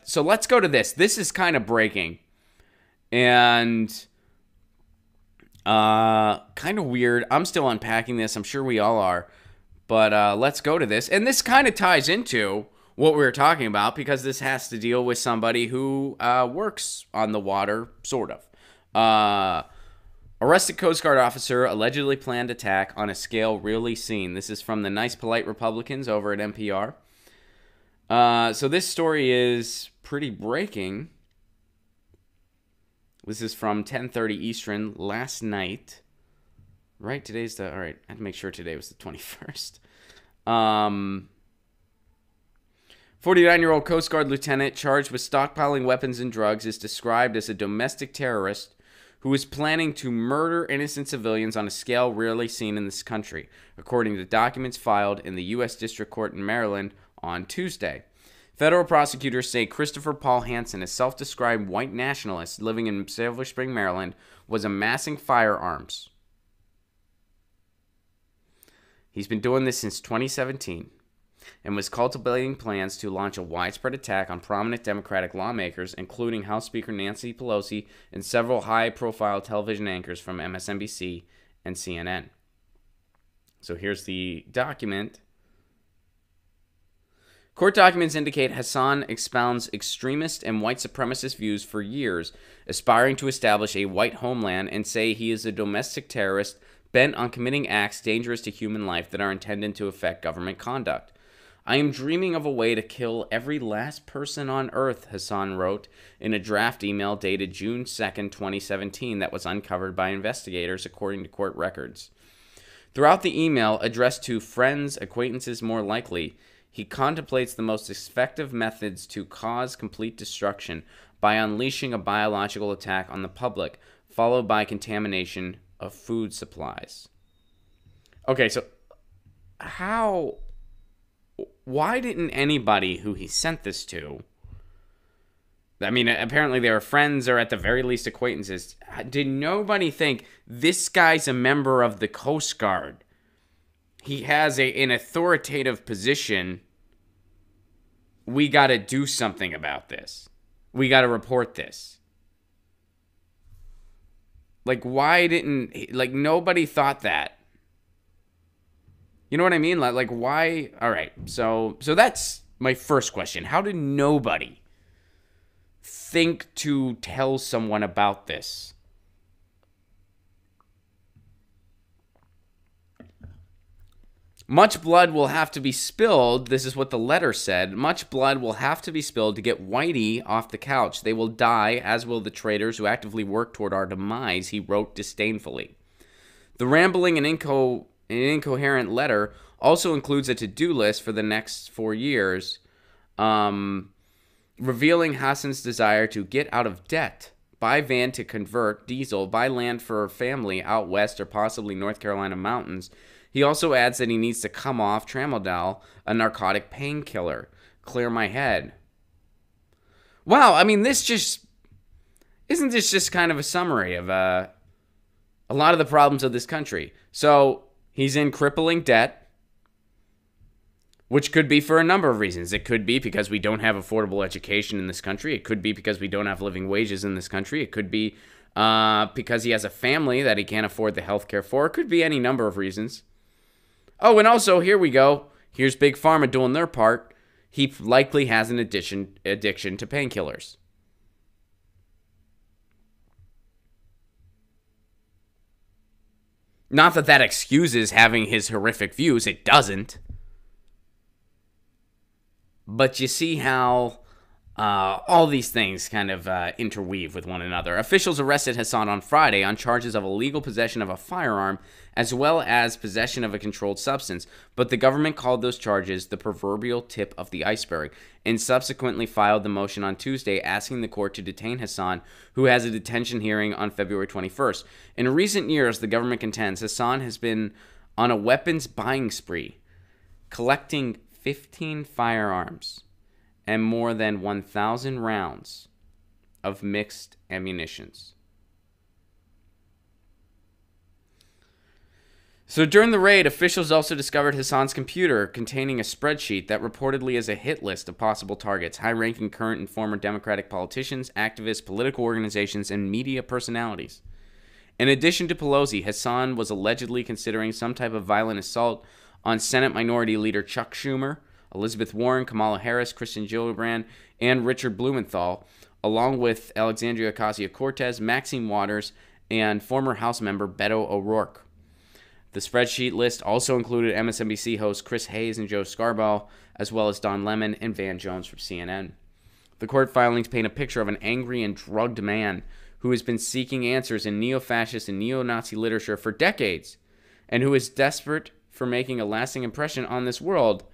so let's go to this. This is kind of breaking. And kind of weird. I'm still unpacking this. I'm sure we all are. But let's go to this. And this kind of ties into what we were talking about, because this has to deal with somebody who works on the water, sort of. Arrested Coast Guard officer allegedly planned attack on a scale rarely seen. This is from the Nice Polite Republicans over at NPR. So this story is pretty breaking. This is from 10:30 Eastern last night. Right? Today's the... All right, I had to make sure today was the 21st. 49-year-old Coast Guard lieutenant charged with stockpiling weapons and drugs is described as a domestic terrorist who is planning to murder innocent civilians on a scale rarely seen in this country, according to documents filed in the U.S. District Court in Maryland on Tuesday. Federal prosecutors say Christopher Paul Hansen, a self-described white nationalist living in Silver Spring, Maryland, was amassing firearms. He's been doing this since 2017 and was cultivating plans to launch a widespread attack on prominent Democratic lawmakers, including House Speaker Nancy Pelosi and several high-profile television anchors from MSNBC and CNN. So here's the document. Court documents indicate Hassan expounds extremist and white supremacist views for years, aspiring to establish a white homeland, and say he is a domestic terrorist bent on committing acts dangerous to human life that are intended to affect government conduct. I am dreaming of a way to kill every last person on earth, Hassan wrote in a draft email dated June 2nd, 2017 that was uncovered by investigators, according to court records. Throughout the email, addressed to friends, acquaintances more likely, he contemplates the most effective methods to cause complete destruction by unleashing a biological attack on the public, followed by contamination of food supplies. Okay, so why didn't anybody who he sent this to, I mean, apparently they were friends or at the very least acquaintances, did nobody think this guy's a member of the Coast Guard? He has an authoritative position. We got to do something about this. We got to report this. Like, why didn't... Like, nobody thought that. You know what I mean? Like why... All right, so that's my first question. How did nobody think to tell someone about this? Much blood will have to be spilled. This is what the letter said. Much blood will have to be spilled to get Whitey off the couch. They will die, as will the traitors who actively work toward our demise, he wrote disdainfully. The rambling and incoherent letter also includes a to-do list for the next 4 years, revealing Hassan's desire to get out of debt, buy van to convert, diesel, buy land for a family out west or possibly North Carolina mountains. He also adds that he needs to come off tramadol, a narcotic painkiller. Clear my head. Wow, I mean, isn't this just kind of a summary of a lot of the problems of this country? So he's in crippling debt, which could be for a number of reasons. It could be because we don't have affordable education in this country. It could be because we don't have living wages in this country. It could be because he has a family that he can't afford the health care for. It could be any number of reasons. Oh, and also, here we go. Here's Big Pharma doing their part. He likely has an addiction to painkillers. Not that that excuses having his horrific views. It doesn't. But you see how all these things kind of interweave with one another. Officials arrested Hassan on Friday on charges of illegal possession of a firearm as well as possession of a controlled substance, but the government called those charges the proverbial tip of the iceberg and subsequently filed the motion on Tuesday asking the court to detain Hassan, who has a detention hearing on February 21st. In recent years, the government contends Hassan has been on a weapons buying spree, collecting 15 firearms and more than 1,000 rounds of mixed ammunitions. So during the raid, officials also discovered Hassan's computer containing a spreadsheet that reportedly is a hit list of possible targets, high-ranking current and former Democratic politicians, activists, political organizations, and media personalities. In addition to Pelosi, Hassan was allegedly considering some type of violent assault on Senate Minority Leader Chuck Schumer, Elizabeth Warren, Kamala Harris, Kristen Gillibrand, and Richard Blumenthal, along with Alexandria Ocasio-Cortez, Maxine Waters, and former House member Beto O'Rourke. The spreadsheet list also included MSNBC hosts Chris Hayes and Joe Scarborough, as well as Don Lemon and Van Jones from CNN. The court filings paint a picture of an angry and drugged man who has been seeking answers in neo-fascist and neo-Nazi literature for decades, and who is desperate for making a lasting impression on this world.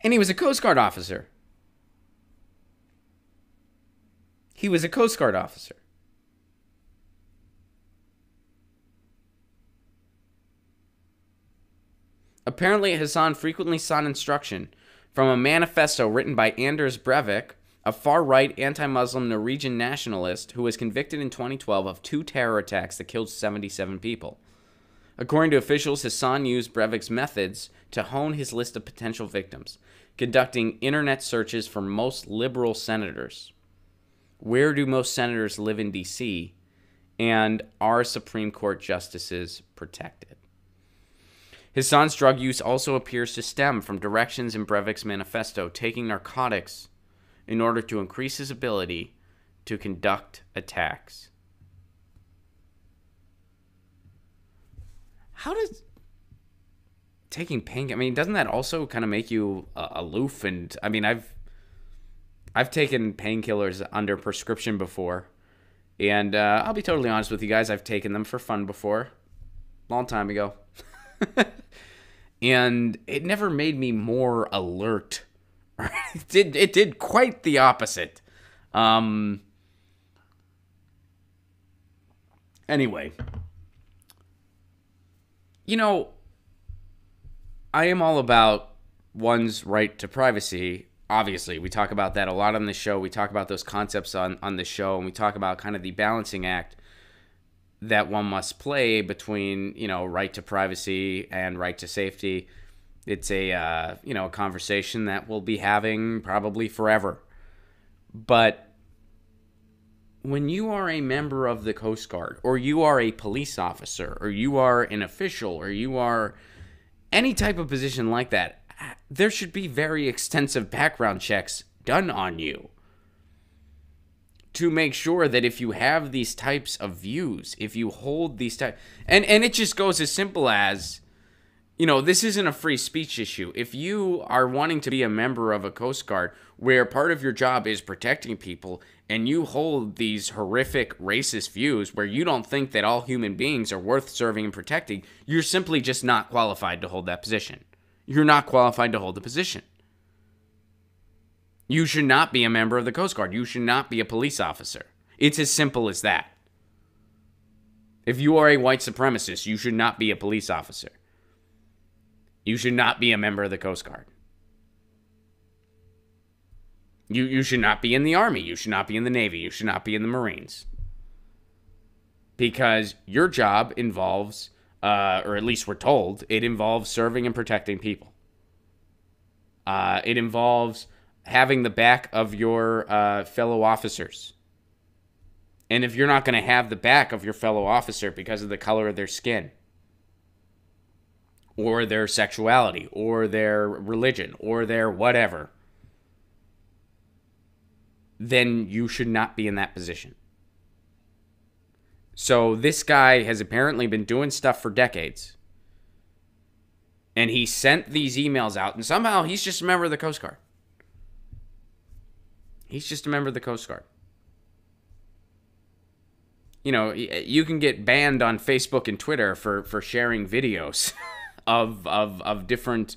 And he was a Coast Guard officer. He was a Coast Guard officer. Apparently, Hassan frequently sought instruction from a manifesto written by Anders Breivik, a far-right anti-Muslim Norwegian nationalist who was convicted in 2012 of 2 terror attacks that killed 77 people. According to officials, Hassan used Breivik's methods to hone his list of potential victims, conducting internet searches for most liberal senators. Where do most senators live in D.C.? And are Supreme Court justices protected? Hassan's drug use also appears to stem from directions in Breivik's manifesto, taking narcotics in order to increase his ability to conduct attacks. How does taking pain? I mean, doesn't that also kind of make you aloof? And I mean, I've taken painkillers under prescription before, and I'll be totally honest with you guys. I've taken them for fun before, long time ago. And it never made me more alert. It did quite the opposite. Anyway, you know, I am all about one's right to privacy. Obviously, we talk about that a lot on the show. We talk about those concepts on the show, and we talk about kind of the balancing act that one must play between, you know, right to privacy and right to safety. It's a, you know, a conversation that we'll be having probably forever. But when you are a member of the Coast Guard, or you are a police officer, or you are an official, or you are any type of position like that, there should be very extensive background checks done on you to make sure that if you have these types of views, if you hold these types, and it just goes as simple as, you know, this isn't a free speech issue. If you are wanting to be a member of a Coast Guard where part of your job is protecting people, and you hold these horrific racist views where you don't think that all human beings are worth serving and protecting, you're simply just not qualified to hold that position. You're not qualified to hold the position. You should not be a member of the Coast Guard. You should not be a police officer. It's as simple as that. If you are a white supremacist, you should not be a police officer. You should not be a member of the Coast Guard. You should not be in the Army. You should not be in the Navy. You should not be in the Marines. Because your job involves, or at least we're told, it involves serving and protecting people. It involves having the back of your fellow officers. And if you're not going to have the back of your fellow officer because of the color of their skin, or their sexuality, or their religion, or their whatever, then you should not be in that position. So this guy has apparently been doing stuff for decades. And he sent these emails out, and somehow he's just a member of the Coast Guard. He's just a member of the Coast Guard. You know, you can get banned on Facebook and Twitter for sharing videos of different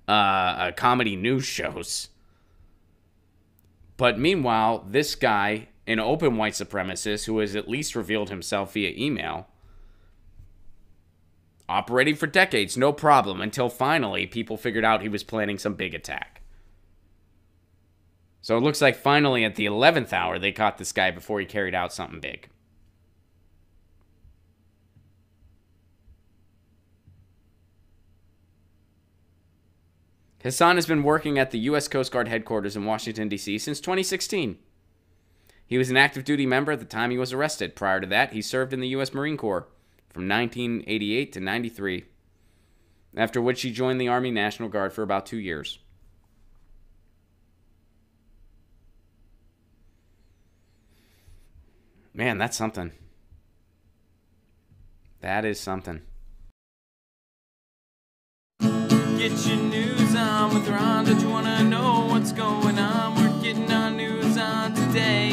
comedy news shows. But meanwhile, this guy, an open white supremacist who has at least revealed himself via email, operating for decades, no problem, until finally people figured out he was planning some big attack. So it looks like finally at the 11th hour, they caught this guy before he carried out something big. Hassan has been working at the U.S. Coast Guard headquarters in Washington, D.C. since 2016. He was an active duty member at the time he was arrested. Prior to that, he served in the U.S. Marine Corps from 1988 to 93, after which he joined the Army National Guard for about 2 years. Man, that's something. That is something. Get your news on with Ron. Don't you want to know what's going on? We're getting our news on today.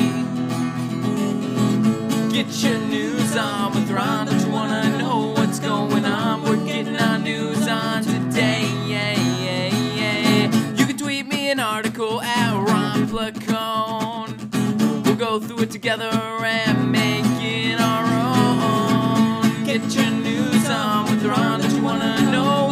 Get your news on with Ron. Don't you want to know what's going on? We're getting our news on today. Yeah, yeah, yeah. You can tweet me an article at Ron Placone. We'll go through it together and make it our own. Get your news on with Ron. Don't you want to know